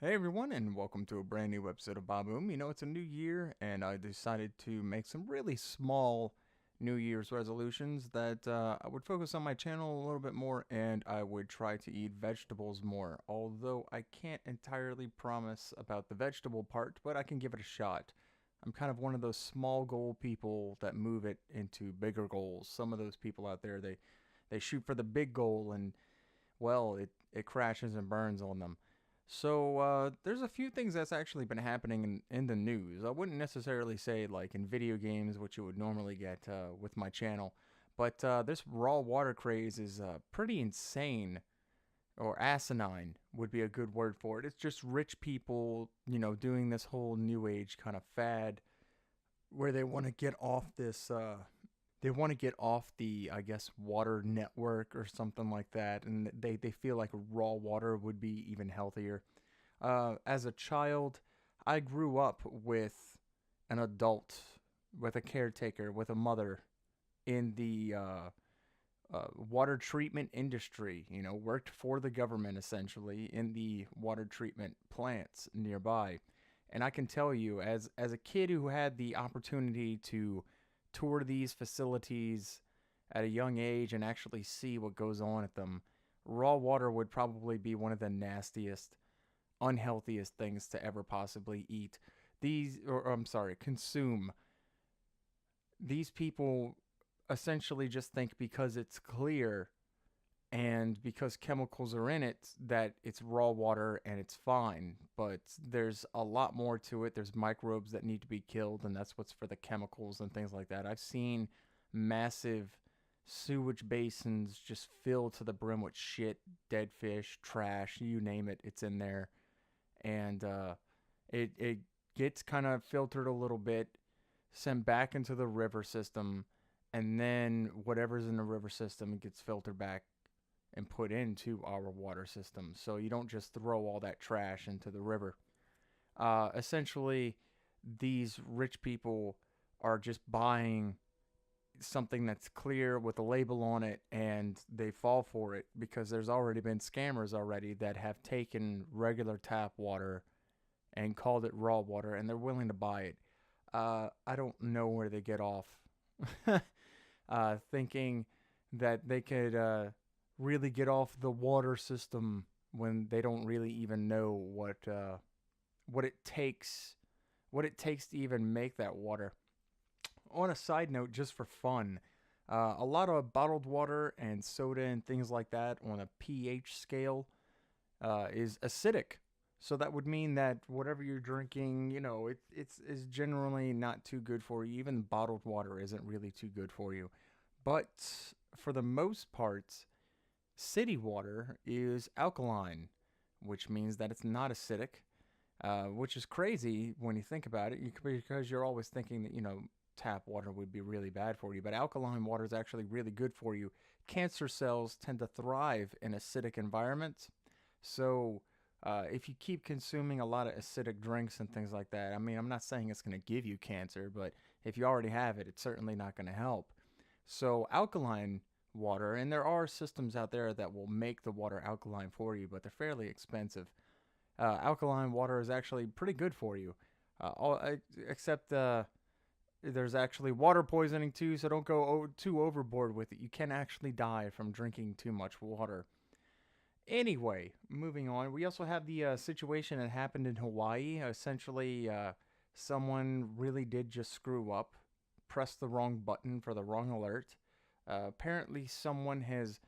Hey everyone, and welcome to a brand new episode of BobBoom. You know, it's a new year, and I decided to make some really small New Year's resolutions that I would focus on my channel a little bit more, and I would try to eat vegetables more. Although I can't entirely promise about the vegetable part, but I can give it a shot. I'm kind of one of those small goal people that move it into bigger goals. Some of those people out there, they shoot for the big goal, and well, it crashes and burns on them. So there's a few things that's actually been happening in the news. I wouldn't necessarily say like in video games, which you would normally get with my channel, but this raw water craze is pretty insane, or asinine would be a good word for it. It's just rich people, doing this whole new age kind of fad where they want to get off this they want to get off the, I guess, water network or something like that, and they feel like raw water would be even healthier. As a child, I grew up with an adult, with a caretaker, with a mother in the water treatment industry. Worked for the government essentially in the water treatment plants nearby. And I can tell you, as a kid who had the opportunity to tour these facilities at a young age and actually see what goes on at them, raw water would probably be one of the nastiest, unhealthiest things to ever possibly eat. Or I'm sorry, consume. These people essentially just think because it's clear and because chemicals are in it that it's raw water and it's fine, but there's a lot more to it. There's microbes that need to be killed, and that's what's for the chemicals and things like that. I've seen massive sewage basins just filled to the brim with shit, dead fish, trash, you name it, it's in there. And it gets kind of filtered a little bit, sent back into the river system, and then whatever's in the river system gets filtered back and put into our water system. So you don't just throw all that trash into the river. Essentially, these rich people are just buying something that's clear with a label on it, and they fall for it because there's already been scammers already that have taken regular tap water and called it raw water, and they're willing to buy it. I don't know where they get off thinking that they could really get off the water system when they don't really even know what it takes to even make that water. On a side note, just for fun, a lot of bottled water and soda and things like that on a pH scale is acidic. So that would mean that whatever you're drinking, it's is generally not too good for you. Even bottled water isn't really too good for you. But for the most part, city water is alkaline, which means that it's not acidic, which is crazy when you think about it, because you're always thinking that, tap water would be really bad for you. But alkaline water is actually really good for you. Cancer cells tend to thrive in acidic environments. So if you keep consuming a lot of acidic drinks and things like that, I mean, I'm not saying it's going to give you cancer, but if you already have it, it's certainly not going to help. So alkaline water, and there are systems out there that will make the water alkaline for you, but they're fairly expensive. Alkaline water is actually pretty good for you, except there's actually water poisoning too, so don't go too overboard with it. You can actually die from drinking too much water. Anyway, moving on, we also have the situation that happened in Hawaii. Essentially, someone really did just screw up, press the wrong button for the wrong alert. Apparently, someone has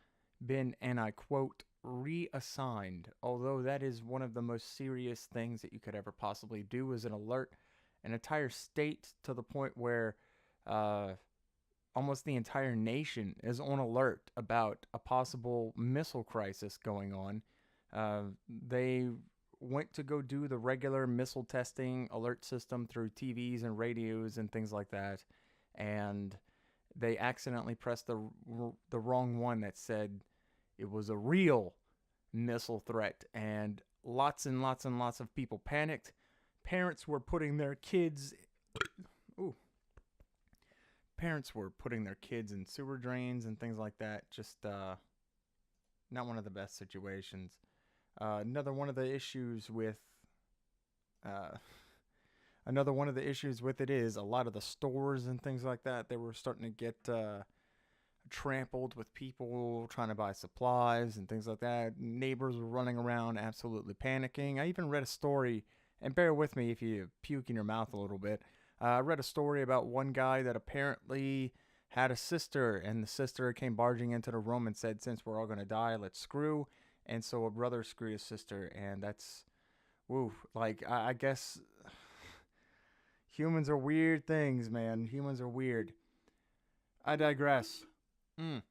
been, and I quote, reassigned, although that is one of the most serious things that you could ever possibly do is an alert an entire state to the point where uh, almost the entire nation is on alert about a possible missile crisis going on. They went to go do the regular missile testing alert system through TVs and radios and things like that, and they accidentally pressed the wrong one that said it was a real missile threat, and lots and lots and lots of people panicked. Parents were putting their kids ooh, parents were putting their kids in sewer drains and things like that. Just not one of the best situations. Another one of the issues with Uh, Another one of the issues with it is a lot of the stores and things like that, they were starting to get trampled with people trying to buy supplies and things like that. Neighbors were running around absolutely panicking. I even read a story, and bear with me if you puke in your mouth a little bit. I read a story about one guy that apparently had a sister, and the sister came barging into the room and said, "Since we're all going to die, let's screw." And so a brother screwed his sister, and that's, woo. Like, I guess humans are weird things, man. Humans are weird. I digress. Mm.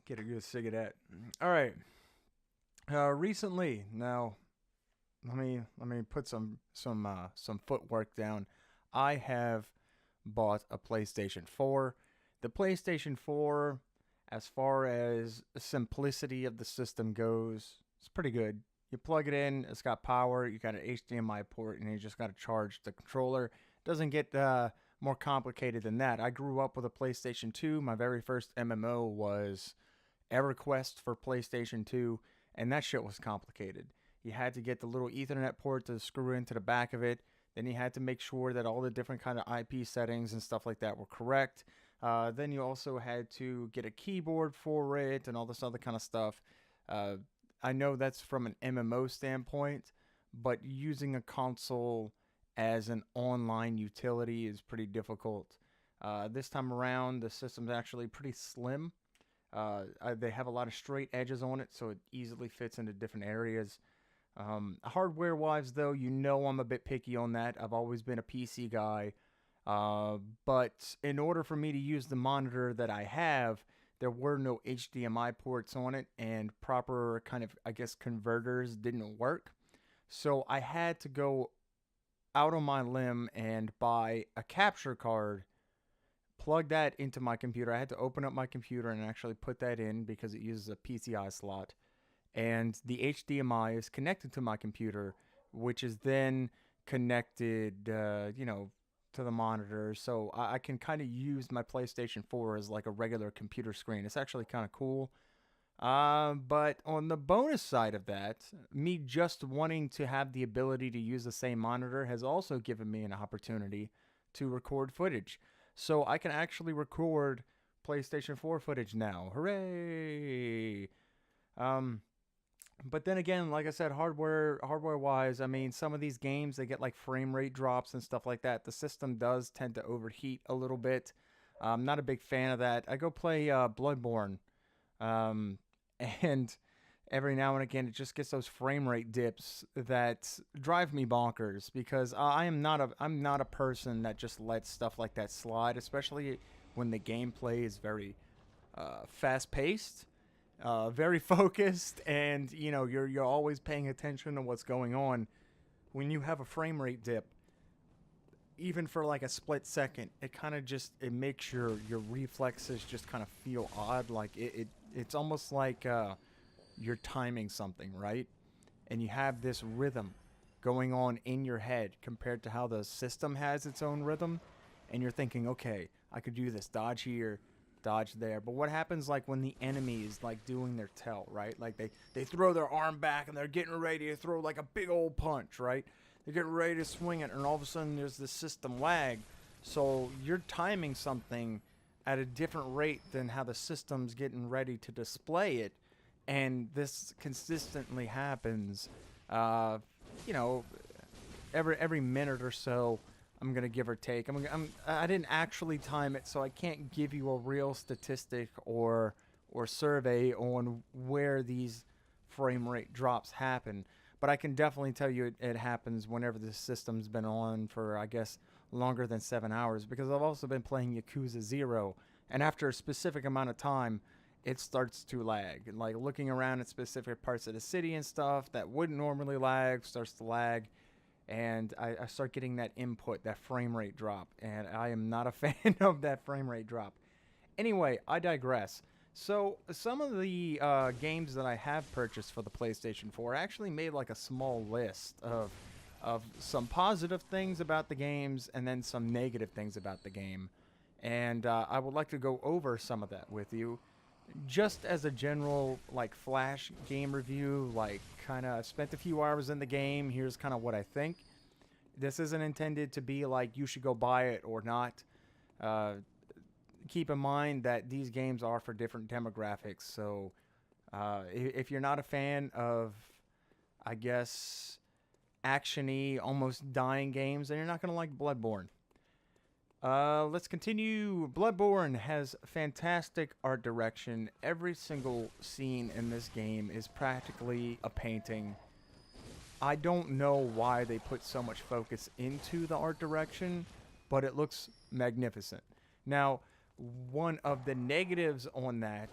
Get a good cig of that. All right. Recently, now let me put some footwork down. I have bought a PlayStation 4. The PlayStation 4, as far as simplicity of the system goes, it's pretty good. You plug it in, it's got power, you got an HDMI port, and you just got to charge the controller. It doesn't get more complicated than that. I grew up with a PlayStation 2. My very first MMO was EverQuest for PlayStation 2, and that shit was complicated. You had to get the little Ethernet port to screw into the back of it. Then you had to make sure that all the different kind of IP settings and stuff like that were correct. Then you also had to get a keyboard for it and all this other kind of stuff. I know that's from an MMO standpoint, but using a console as an online utility is pretty difficult. This time around, the system's actually pretty slim. They have a lot of straight edges on it, so it easily fits into different areas. Hardware-wise, though, you know I'm a bit picky on that. I've always been a PC guy. But in order for me to use the monitor that I have, there were no HDMI ports on it, and proper kind of, I guess, converters didn't work. So I had to go out on my limb and buy a capture card, plug that into my computer. I had to open up my computer and actually put that in because it uses a PCI slot. And the HDMI is connected to my computer, which is then connected, to the monitor. So I can kind of use my PlayStation 4 as like a regular computer screen. It's actually kind of cool. But on the bonus side of that, me just wanting to have the ability to use the same monitor has also given me an opportunity to record footage. So I can actually record PlayStation 4 footage now. Hooray! But then again, like I said, hardware wise, I mean, some of these games, they get like frame rate drops and stuff like that. The system does tend to overheat a little bit. I'm not a big fan of that. I go play BloodBorne, um, and every now and again, it just gets those frame rate dips that drive me bonkers because I'm not a person that just lets stuff like that slide, especially when the gameplay is very fast paced, very focused, and you're always paying attention to what's going on. When you have a frame rate dip, even for like a split second, it makes your reflexes just kind of feel odd. Like it's almost like you're timing something, right? And you have this rhythm going on in your head compared to how the system has its own rhythm, and you're thinking, okay, I could do this, dodge here, dodge there. But what happens like when the enemy is like doing their tell, right? Like they throw their arm back and they're getting ready to throw like a big old punch, right? They're getting ready to swing it, and all of a sudden there's this system lag. So you're timing something at a different rate than how the system's getting ready to display it. And this consistently happens, you know, every minute or so. I'm gonna give or take. I didn't actually time it, so I can't give you a real statistic or survey on where these frame rate drops happen. But I can definitely tell you it happens whenever the system's been on for, I guess, longer than 7 hours. Because I've also been playing Yakuza 0, and after a specific amount of time, it starts to lag. Like looking around at specific parts of the city and stuff that wouldn't normally lag starts to lag. And I start getting that input, that frame rate drop. And I am not a fan of that frame rate drop. Anyway, I digress. So some of the games that I have purchased for the PlayStation 4 actually made like a small list of some positive things about the games and then some negative things about the game. And I would like to go over some of that with you. just as a general like flash game review, like kind of spent a few hours in the game, here's kind of what I think. This isn't intended to be like you should go buy it or not. uh, Keep in mind that these games are for different demographics, so if you're not a fan of, I guess, actiony almost dying games, then you're not going to like BloodBorne. Let's continue. BloodBorne has fantastic art direction. Every single scene in this game is practically a painting. I don't know why they put so much focus into the art direction, but it looks magnificent. Now, one of the negatives on that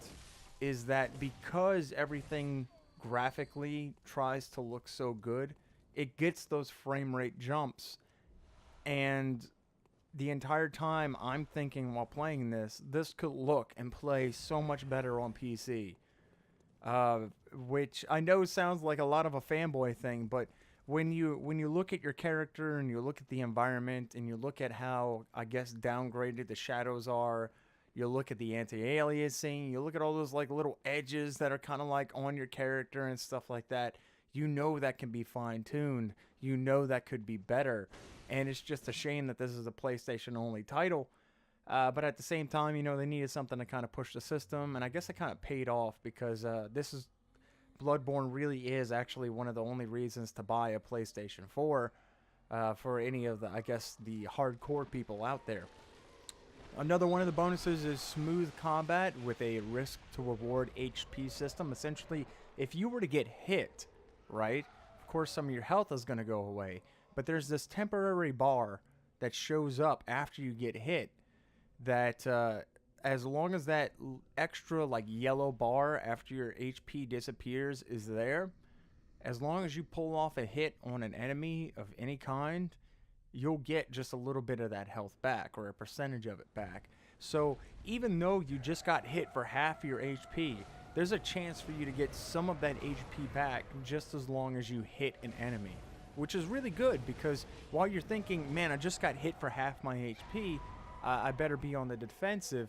is that because everything graphically tries to look so good, it gets those frame rate jumps. And the entire time I'm thinking while playing this, this could look and play so much better on PC. Uh, which I know sounds like a lot of a fanboy thing, but when you look at your character and you look at the environment and you look at how, I guess, downgraded the shadows are, you look at the anti-aliasing, you look at all those like little edges that are kind of like on your character and stuff like that, you know that can be fine-tuned. You know that could be better. And it's just a shame that this is a PlayStation only title. But at the same time, you know, they needed something to kind of push the system, and I guess it kind of paid off because this is BloodBorne really is actually one of the only reasons to buy a PlayStation 4 for any of the, I guess, the hardcore people out there. Another one of the bonuses is smooth combat with a risk to reward HP system. Essentially, if you were to get hit, right, of course some of your health is going to go away, but there's this temporary bar that shows up after you get hit that as long as that extra like yellow bar after your HP disappears is there, as long as you pull off a hit on an enemy of any kind, you'll get just a little bit of that health back or a percentage of it back. So even though you just got hit for half your HP, there's a chance for you to get some of that HP back just as long as you hit an enemy, which is really good because while you're thinking, man, I just got hit for half my HP, I better be on the defensive.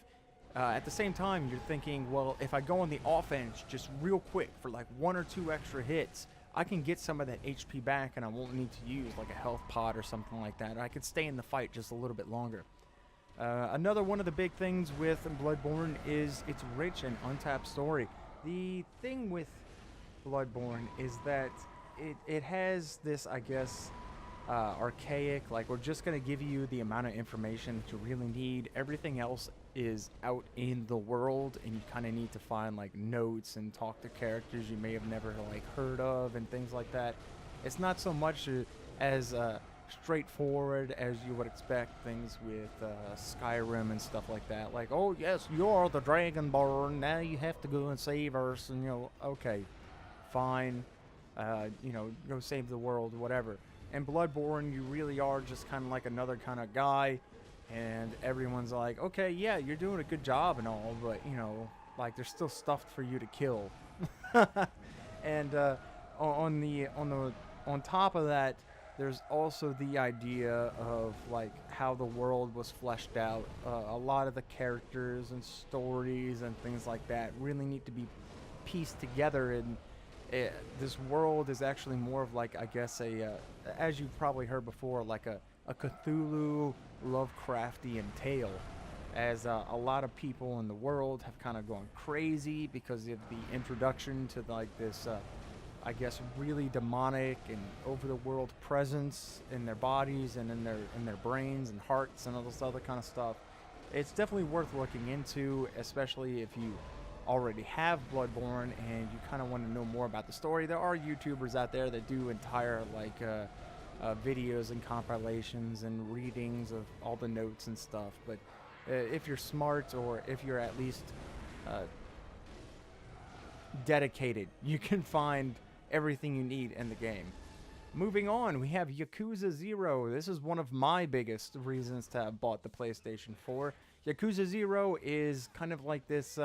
At the same time, you're thinking, well, if I go on the offense just real quick for like 1 or 2 extra hits, I can get some of that HP back and I won't need to use like a health pod or something like that. I could stay in the fight just a little bit longer. Another one of the big things with BloodBorne is its rich and untapped story. The thing with BloodBorne is that it has this, I guess, archaic, like we're just going to give you the amount of information that you really need. Everything else is out in the world and you kind of need to find like notes and talk to characters you may have never like heard of and things like that. It's not so much as straightforward as you would expect things with Skyrim and stuff like that. Like, oh yes, you're the Dragonborn, now you have to go and save us, and you know, okay, fine, you know, go save the world, whatever. In BloodBorne, you really are just kind of like another kind of guy, and everyone's like, okay, yeah, you're doing a good job and all, but, you know, like, there's still stuff for you to kill. And on top of that, there's also the idea of, like, how the world was fleshed out. A lot of the characters and stories and things like that really need to be pieced together, and this world is actually more of like, I guess, as you've probably heard before, like a Cthulhu Lovecraftian tale, as a lot of people in the world have kind of gone crazy because of the introduction to like this, I guess, really demonic and over-the-world presence in their bodies and in their brains and hearts and all this other kind of stuff. It's definitely worth looking into, especially if you already have BloodBorne and you kind of want to know more about the story. There are YouTubers out there that do entire like videos and compilations and readings of all the notes and stuff, but if you're smart or if you're at least dedicated, you can find everything you need in the game. Moving on, we have Yakuza 0. This is one of my biggest reasons to have bought the PlayStation 4. Yakuza 0 is kind of like this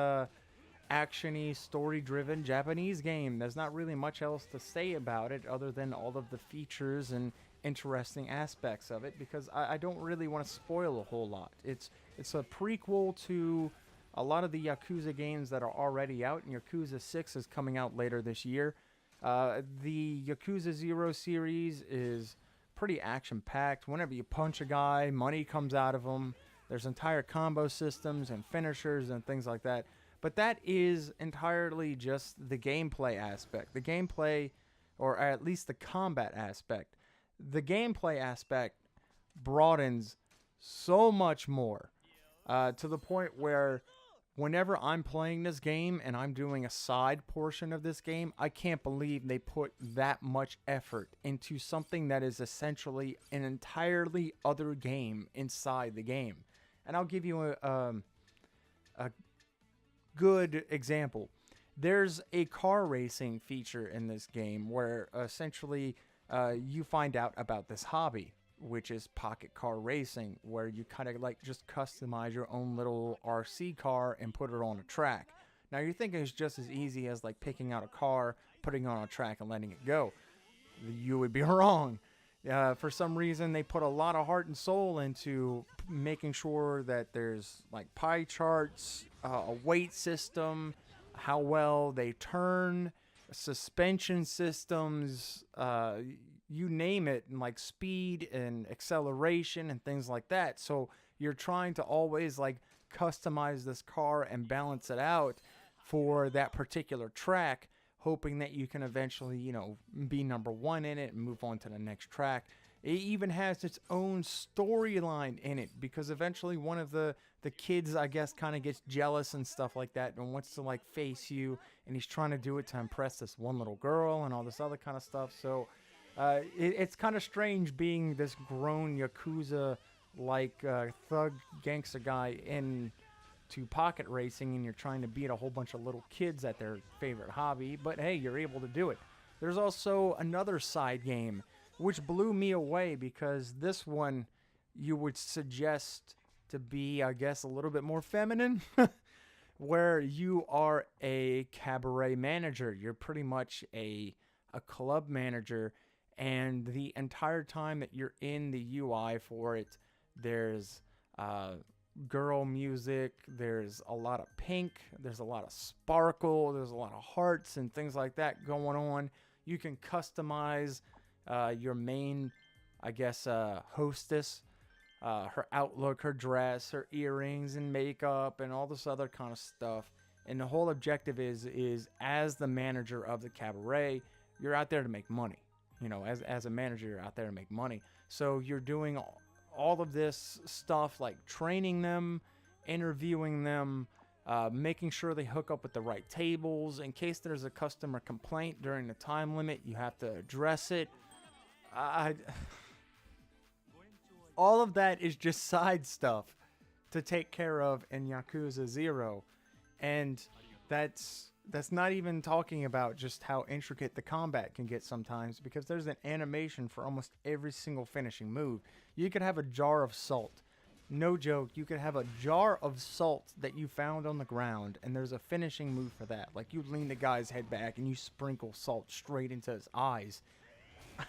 action-y, story-driven Japanese game. There's not really much else to say about it other than all of the features and interesting aspects of it, because I don't really want to spoil a whole lot. It's a prequel to a lot of the Yakuza games that are already out, and Yakuza 6 is coming out later this year. The Yakuza 0 series is pretty action-packed. Whenever you punch a guy, money comes out of him. There's entire combo systems and finishers and things like that. But that is entirely just the gameplay aspect. The gameplay, or at least the combat aspect. The gameplay aspect broadens so much more, to the point where whenever I'm playing this game and I'm doing a side portion of this game, I can't believe they put that much effort into something that is essentially an entirely other game inside the game. And I'll give you a good example. There's a car racing feature in this game where essentially you find out about this hobby, which is pocket car racing, where you kind of like just customize your own little RC car and put it on a track. Now you're thinking it's just as easy as like picking out a car, putting it on a track and letting it go. You would be wrong. For some reason they put a lot of heart and soul into making sure that there's like pie charts, a weight system, how well they turn, suspension systems, you name it, and like speed and acceleration and things like that. So you're trying to always like customize this car and balance it out for that particular track, hoping that you can eventually, you know, be number one in it and move on to the next track. It even has its own storyline in it, because eventually one of the kids, I guess, kind of gets jealous and stuff like that and wants to like face you, and he's trying to do it to impress this one little girl and all this other kind of stuff. So it's kind of strange being this grown Yakuza like thug gangster guy into pocket racing, and you're trying to beat a whole bunch of little kids at their favorite hobby, but hey, you're able to do it. There's also another side game which blew me away, because this one you would suggest to be, I guess, a little bit more feminine, where you are a cabaret manager. You're pretty much a club manager, and the entire time that you're in the UI for it, there's girl music, there's a lot of pink, there's a lot of sparkle, there's a lot of hearts and things like that going on. You can customize your main, I guess, hostess, her outlook, her dress, her earrings and makeup and all this other kind of stuff. And the whole objective is as the manager of the cabaret, you're out there to make money. You know, as a manager, you're out there to make money. So you're doing all of this stuff like training them, interviewing them, making sure they hook up with the right tables. In case there's a customer complaint during the time limit, you have to address it. All of that is just side stuff to take care of in Yakuza 0. And that's not even talking about just how intricate the combat can get sometimes, because there's an animation for almost every single finishing move. You could have a jar of salt. No joke, you could have a jar of salt that you found on the ground, and there's a finishing move for that. Like, you lean the guy's head back and you sprinkle salt straight into his eyes.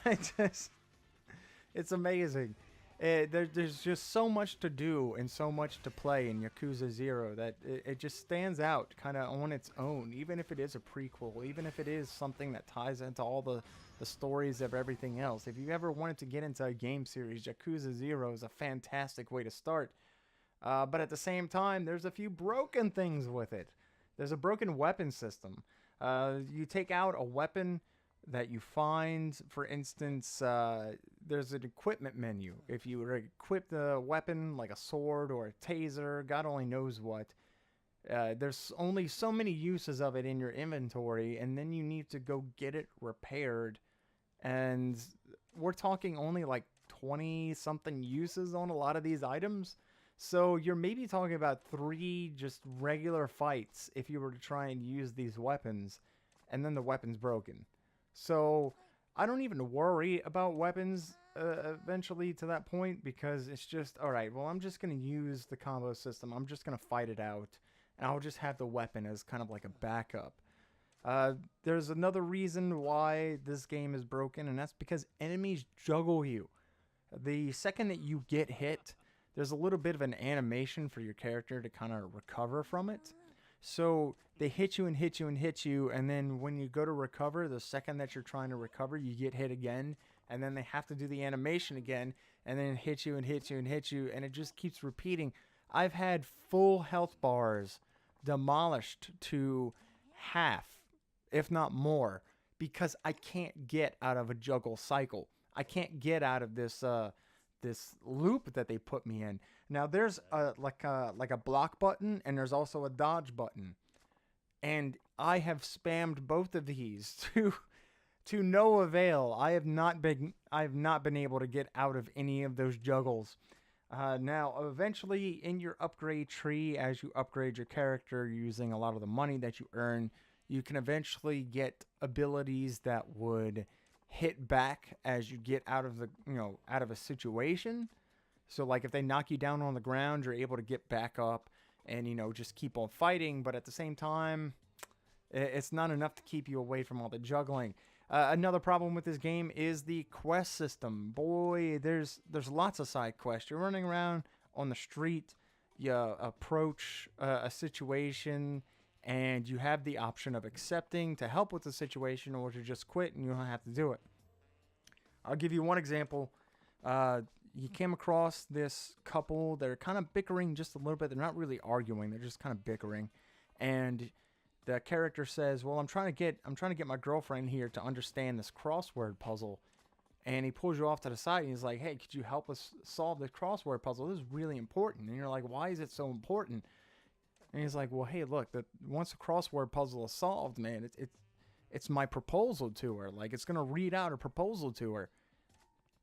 It's amazing. There's just so much to do and so much to play in Yakuza 0 that it just stands out kind of on its own, even if it is a prequel, even if it is something that ties into all the stories of everything else. If you ever wanted to get into a game series, Yakuza 0 is a fantastic way to start. But at the same time, there's a few broken things with it. There's a broken weapon system. You take out a weapon that you find, for instance, there's an equipment menu. If you were to equip the weapon like a sword or a taser, God only knows what, there's only so many uses of it in your inventory, and then you need to go get it repaired. And we're talking only like 20 something uses on a lot of these items. So you're maybe talking about 3 just regular fights if you were to try and use these weapons, and then the weapon's broken. So I don't even worry about weapons eventually to that point, because it's just, all right, well, I'm just going to use the combo system. I'm just going to fight it out, and I'll just have the weapon as kind of like a backup. There's another reason why this game is broken, and that's because enemies juggle you. The second that you get hit, there's a little bit of an animation for your character to kind of recover from it. So they hit you and hit you and hit you, and then when you go to recover, the second that you're trying to recover, you get hit again, and then they have to do the animation again, and then hit you and hit you and hit you, and it just keeps repeating. I've had full health bars demolished to half, if not more, because I can't get out of a juggle cycle. I can't get out of this this loop that they put me in. Now there's like a block button, and there's also a dodge button, and I have spammed both of these to no avail. I have not been able to get out of any of those juggles. Now, eventually, in your upgrade tree, as you upgrade your character using a lot of the money that you earn, you can eventually get abilities that would hit back as you get out of the out of a situation. So like if they knock you down on the ground, you're able to get back up and just keep on fighting, but at the same time it's not enough to keep you away from all the juggling. Another problem with this game is the quest system. Boy, there's lots of side quests. You're running around on the street, you approach a situation, and you have the option of accepting to help with the situation or to just quit and you don't have to do it. I'll give you one example. You came across this couple. They're kind of bickering just a little bit. They're not really arguing. They're just kind of bickering. And the character says, well, I'm trying to get my girlfriend here to understand this crossword puzzle. And he pulls you off to the side and he's like, hey, could you help us solve this crossword puzzle? This is really important. And you're like, why is it so important? And he's like, well, hey, look, once the crossword puzzle is solved, man, it's my proposal to her. Like, it's going to read out a proposal to her.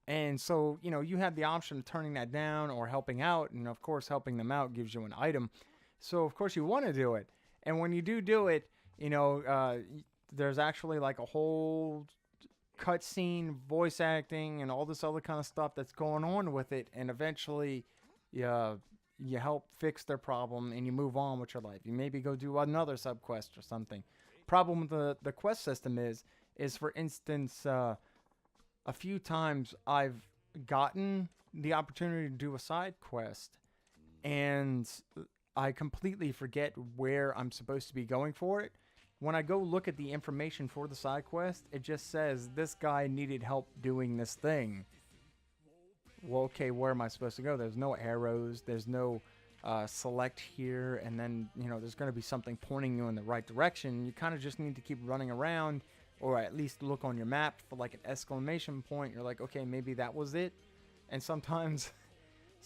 And so, you have the option of turning that down or helping out. And, of course, helping them out gives you an item. So, of course, you want to do it. And when you do it, there's actually like a whole cutscene, voice acting, and all this other kind of stuff that's going on with it. And eventually, you help fix their problem and you move on with your life. You maybe go do another subquest or something. Problem with the quest system is for instance, a few times I've gotten the opportunity to do a side quest and I completely forget where I'm supposed to be going for it. When I go look at the information for the side quest, it just says this guy needed help doing this thing. Well, okay, where am I supposed to go? There's no arrows. There's no select here, and then there's going to be something pointing you in the right direction. You kind of just need to keep running around, or at least look on your map for like an exclamation point. You're like, okay, maybe that was it. And sometimes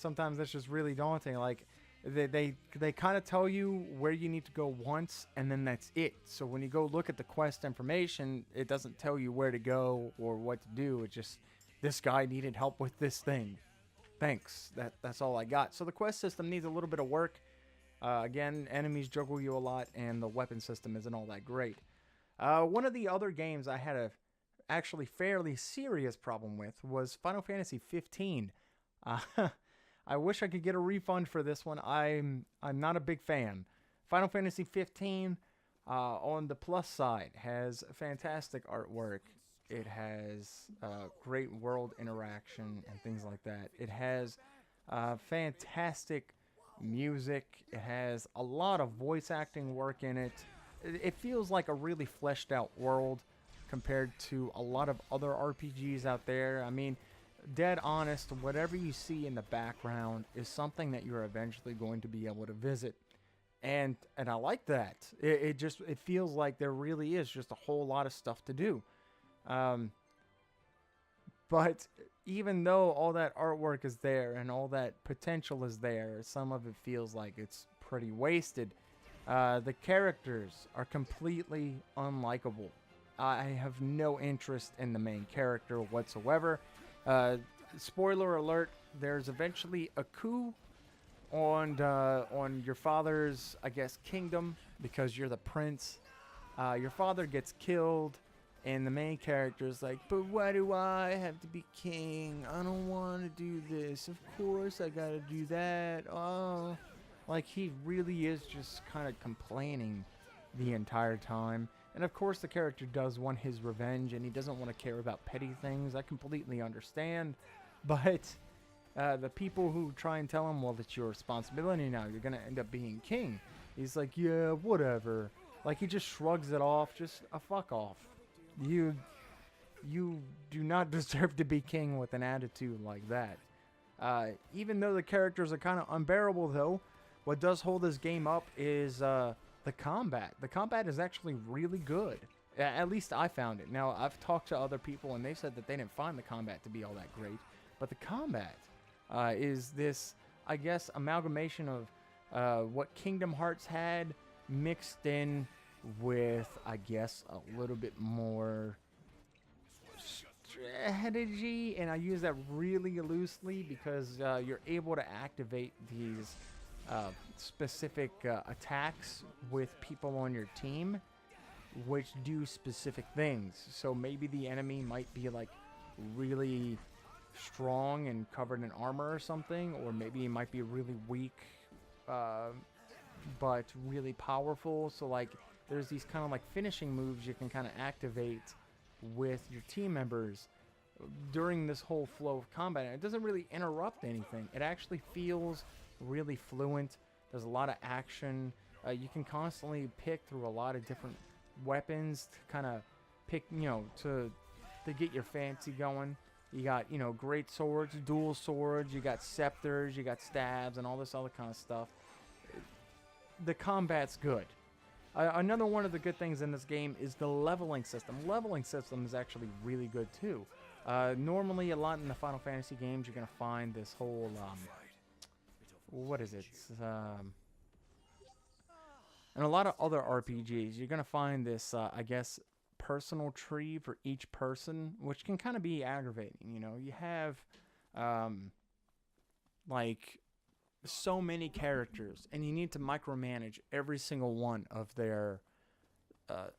that's just really daunting. Like they kind of tell you where you need to go once, and then that's it. So when you go look at the quest information, it doesn't tell you where to go or what to do. It just, this guy needed help with this thing. Thanks. That's all I got. So the quest system needs a little bit of work. Again, enemies juggle you a lot, and the weapon system isn't all that great. One of the other games I had a actually fairly serious problem with was Final Fantasy 15. I wish I could get a refund for this one. I'm not a big fan. Final Fantasy 15, on the plus side, has fantastic artwork. It has great world interaction and things like that. It has fantastic music. It has a lot of voice acting work in it. It feels like a really fleshed out world compared to a lot of other RPGs out there. I mean, dead honest, whatever you see in the background is something that you're eventually going to be able to visit. And I like that. It feels like there really is just a whole lot of stuff to do. But even though all that artwork is there and all that potential is there, some of it feels like it's pretty wasted. The characters are completely unlikable. I have no interest in the main character whatsoever. Spoiler alert, there's eventually a coup on your father's, I guess, kingdom, because you're the prince. Your father gets killed, and the main character is like, but why do I have to be king? I don't want to do this. Of course I gotta do that. Oh, like he really is just kind of complaining the entire time. And of course the character does want his revenge, and he doesn't want to care about petty things. I completely understand. But the people who try and tell him, well, it's your responsibility now. You're gonna end up being king. He's like, yeah, whatever. Like, he just shrugs it off. Just a fuck off. You do not deserve to be king with an attitude like that. Even though the characters are kind of unbearable, though, what does hold this game up is the combat. The combat is actually really good. At least I found it. Now, I've talked to other people, and they said that they didn't find the combat to be all that great. But the combat is this, I guess, amalgamation of what Kingdom Hearts had mixed in with, I guess, a little bit more strategy. And I use that really loosely because you're able to activate these specific attacks with people on your team, which do specific things. So maybe the enemy might be like really strong and covered in armor or something, or maybe he might be really weak but really powerful. So like there's these kind of like finishing moves you can kind of activate with your team members during this whole flow of combat. And it doesn't really interrupt anything. It actually feels really fluent. There's a lot of action. You can constantly pick through a lot of different weapons to kind of pick, to get your fancy going. You got, great swords, dual swords, you got scepters, you got stabs, and all this other kind of stuff. The combat's good. Another one of the good things in this game is the leveling system. Leveling system is actually really good too. Normally, a lot in the Final Fantasy games, you're going to find this whole, what is it? And a lot of other RPGs, you're going to find this, I guess, personal tree for each person, which can kind of be aggravating. You have, like, so many characters, and you need to micromanage every single one of their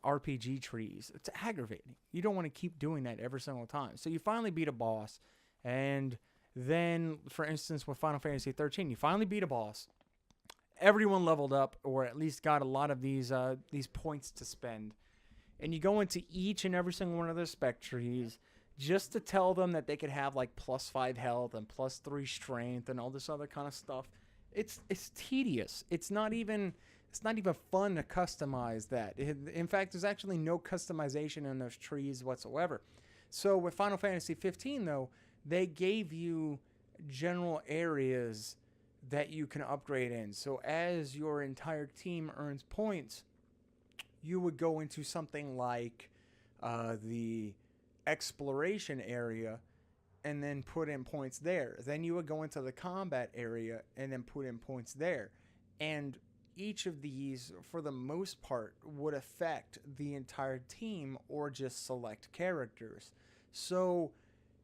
RPG trees. It's aggravating. You don't want to keep doing that every single time. So you finally beat a boss, and then, for instance, with Final Fantasy 13, you finally beat a boss. Everyone leveled up, or at least got a lot of these points to spend. And you go into each and every single one of their spec trees just to tell them that they could have like +5 health and +3 strength and all this other kind of stuff. It's tedious. It's not even fun to customize that. In fact, there's actually no customization in those trees whatsoever. So with Final Fantasy 15, though, they gave you general areas that you can upgrade in. So as your entire team earns points, you would go into something like the exploration area and then put in points there. Then you would go into the combat area and then put in points there. And each of these, for the most part, would affect the entire team or just select characters. So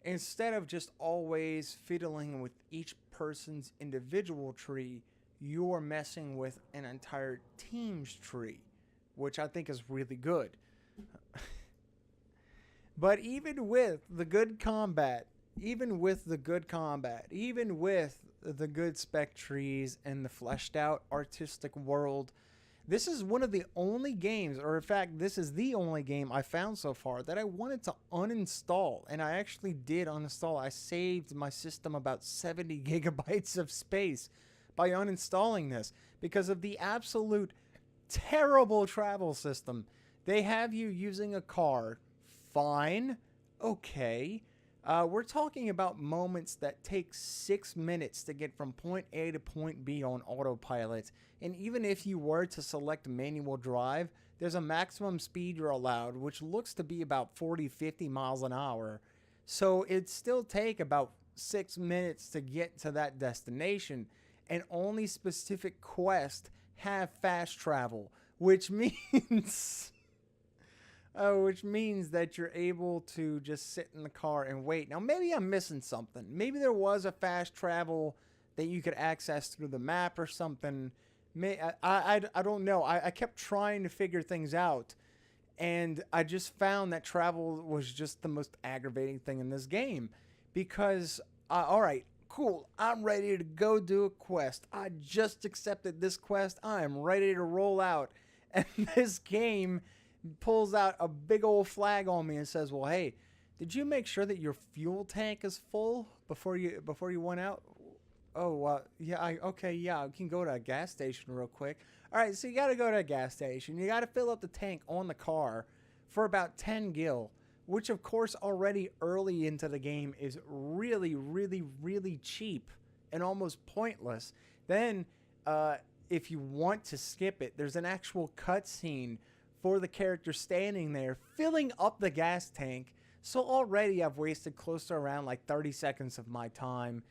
instead of just always fiddling with each person's individual tree, you're messing with an entire team's tree, which I think is really good. But even with the good combat, even with the good spec trees and the fleshed out artistic world, this is one of the only games, or in fact, this is the only game I found so far that I wanted to uninstall. And I actually did uninstall. I saved my system about 70 gigabytes of space by uninstalling this because of the absolute terrible travel system. They have you using a car. Fine. Okay. We're talking about moments that take 6 minutes to get from point A to point B on autopilot. And even if you were to select manual drive, there's a maximum speed you're allowed, which looks to be about 40-50 miles an hour. So it'd still take about 6 minutes to get to that destination. And only specific quests have fast travel, which means that you're able to just sit in the car and wait. Now, maybe I'm missing something. Maybe there was a fast travel that you could access through the map or something. I don't know. I kept trying to figure things out, and I just found that travel was just the most aggravating thing in this game. Because, all right, cool, I'm ready to go do a quest. I just accepted this quest. I am ready to roll out. And this game pulls out a big old flag on me and says, well, hey, Did you make sure that your fuel tank is full before you went out? Oh, yeah. Okay, yeah. I can go to a gas station real quick. All right, so you got to go to a gas station. You got to fill up the tank on the car for about 10 gil, which of course already early into the game is really, really, really cheap and almost pointless. Then, if you want to skip it, there's an actual cutscene for the character standing there filling up the gas tank. So already I've wasted close to around like 30 seconds of my time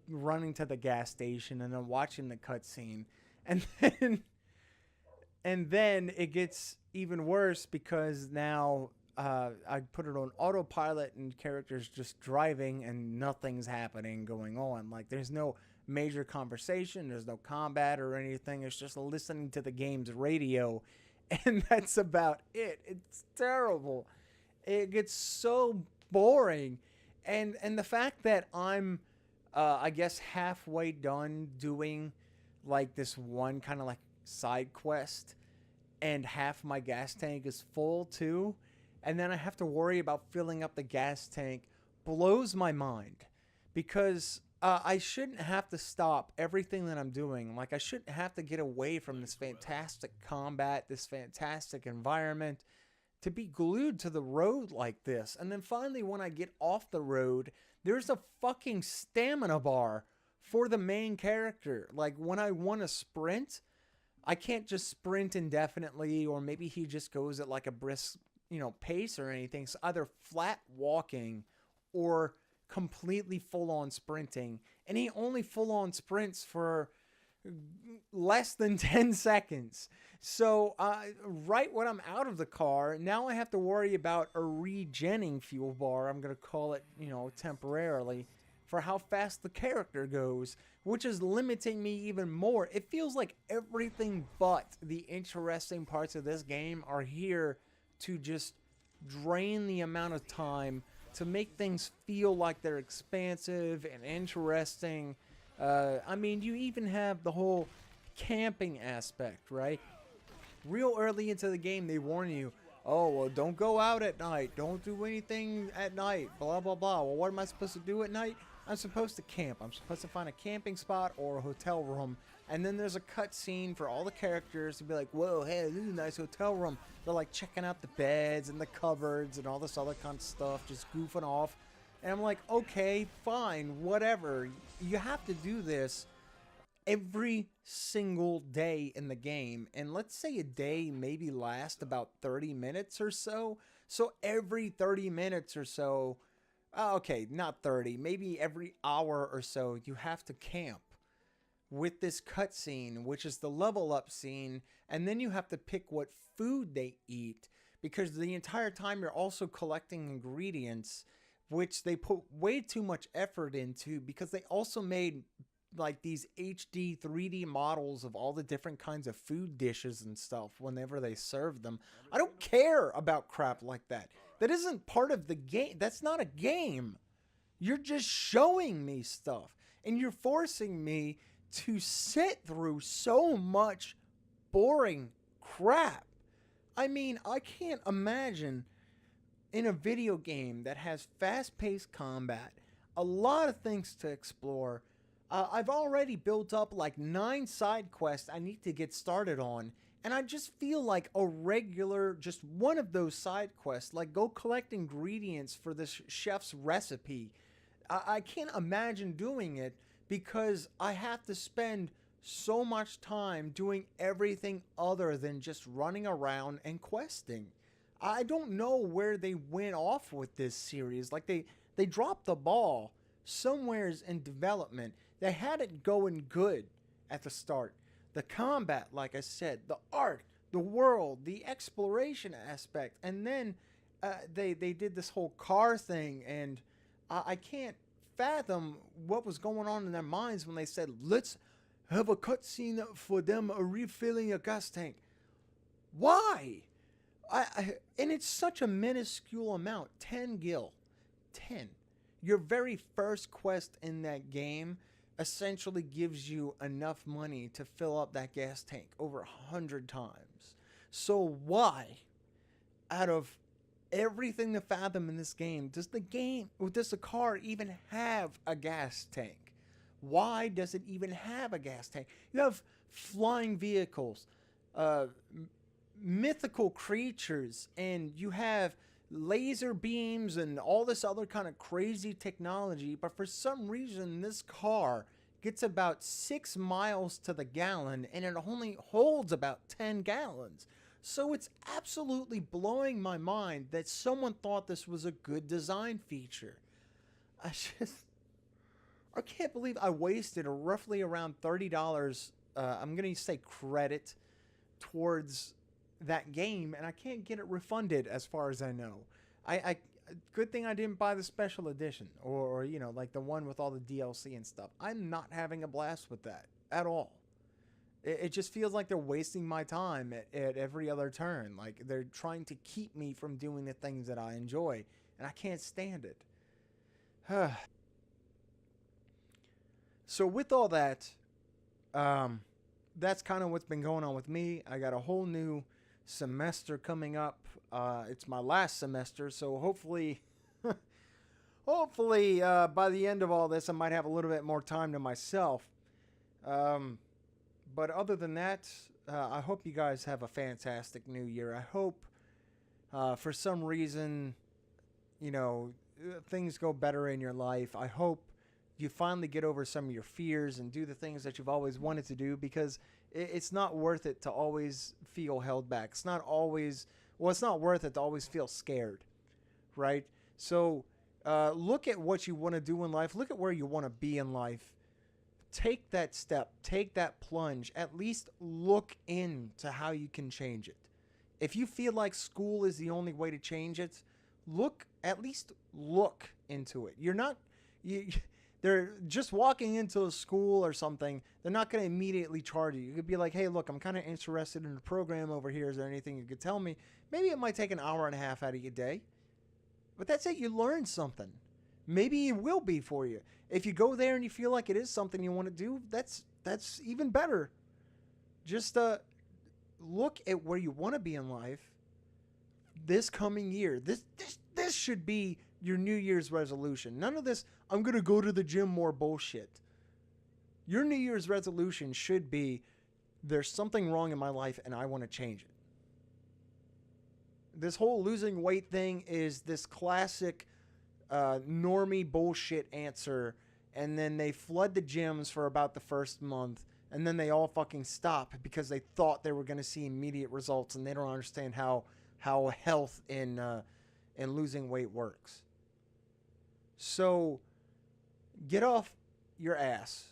running to the gas station and then watching the cutscene. And then it gets even worse because now I put it on autopilot and characters just driving and nothing's happening going on. Like there's no major conversation, there's no combat or anything. It's just listening to the game's radio, and that's about it. It's terrible. It gets so boring, and the fact that I'm I guess halfway done doing like this one kind of like side quest, and half my gas tank is full too, and then I have to worry about filling up the gas tank, blows my mind. Because I shouldn't have to stop everything that I'm doing. Like, I shouldn't have to get away from this fantastic combat, this fantastic environment, to be glued to the road like this. And then finally, when I get off the road, there's a fucking stamina bar for the main character. Like, when I want to sprint, I can't just sprint indefinitely, or maybe he just goes at like a brisk, pace or anything. It's either flat walking or completely full-on sprinting, and he only full-on sprints for less than 10 seconds. So right when I'm out of the car, now I have to worry about a regenning fuel bar, I'm going to call it, temporarily, for how fast the character goes, which is limiting me even more. It feels like everything but the interesting parts of this game are here to just drain the amount of time to make things feel like they're expansive and interesting. I mean, you even have the whole camping aspect, right? Real early into the game, they warn you, oh, well, don't go out at night. Don't do anything at night, blah, blah, blah. Well, what am I supposed to do at night? I'm supposed to camp. I'm supposed to find a camping spot or a hotel room. And then there's a cutscene for all the characters to be like, whoa, hey, this is a nice hotel room. They're like checking out the beds and the cupboards and all this other kind of stuff, just goofing off. And I'm like, okay, fine, whatever. You have to do this every single day in the game. And let's say a day maybe lasts about 30 minutes or so. So every 30 minutes or so, okay, not 30, maybe every hour or so, you have to camp with this cutscene, which is the level up scene, and then you have to pick what food they eat, because the entire time you're also collecting ingredients, which they put way too much effort into, because they also made like these HD 3D models of all the different kinds of food dishes and stuff whenever they serve them. I don't care about crap like that. That isn't part of the game. That's not a game. You're just showing me stuff, and you're forcing me to sit through so much boring crap. I mean, I can't imagine in a video game that has fast-paced combat, a lot of things to explore. I've already built up like 9 side quests I need to get started on, and I just feel like a regular, just one of those side quests, like go collect ingredients for this chef's recipe. I can't imagine doing it, because I have to spend so much time doing everything other than just running around and questing. I don't know where they went off with this series. Like they dropped the ball somewheres in development. They had it going good at the start. The combat, like I said, the art, the world, the exploration aspect, and then they did this whole car thing, and I can't fathom what was going on in their minds when they said, let's have a cutscene for them refilling a gas tank. Why? And it's such a minuscule amount, 10 gil. 10. Your very first quest in that game essentially gives you enough money to fill up that gas tank over 100 times. So why, out of everything to fathom in this game. Does the car even have a gas tank? Why does it even have a gas tank? You have flying vehicles, uh, mythical creatures, and you have laser beams and all this other kind of crazy technology, but for some reason this car gets about 6 miles to the gallon and it only holds about 10 gallons. So it's absolutely blowing my mind that someone thought this was a good design feature. I just I can't believe I wasted roughly around $30, I'm going to say credit, towards that game, and I can't get it refunded as far as I know. I good thing I didn't buy the special edition, or you know, like the one with all the DLC and stuff. I'm not having a blast with that at all. It just feels like they're wasting my time at every other turn. Like they're trying to keep me from doing the things that I enjoy, and I can't stand it. So with all that, that's kind of what's been going on with me. I got a whole new semester coming up. It's my last semester, so hopefully, hopefully by the end of all this, I might have a little bit more time to myself. But other than that, I hope you guys have a fantastic new year. I hope for some reason, you know, things go better in your life. I hope you finally get over some of your fears and do the things that you've always wanted to do, because it's not worth it to always feel held back. It's not always, well, it's not worth it to always feel scared, right? So look at what you want to do in life. Look at where you want to be in life. Take that step. Take that plunge. At least look into how you can change it. If you feel like school is the only way to change it, at least look into it. They're just walking into a school or something. They're not going to immediately charge you. You could be like, hey, look, I'm kind of interested in the program over here. Is there anything you could tell me? Maybe it might take an hour and a half out of your day. But that's it. You learned something. Maybe it will be for you. If you go there and you feel like it is something you want to do, that's even better. Just look at where you want to be in life this coming year. This should be your New Year's resolution. None of this, I'm going to go to the gym more bullshit. Your New Year's resolution should be, there's something wrong in my life and I want to change it. This whole losing weight thing is this classic normie bullshit answer, and then they flood the gyms for about the first month, and then they all fucking stop because they thought they were going to see immediate results, and they don't understand how health and losing weight works. So get off your ass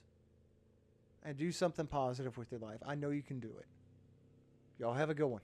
and do something positive with your life. I know you can do it. Y'all have a good one.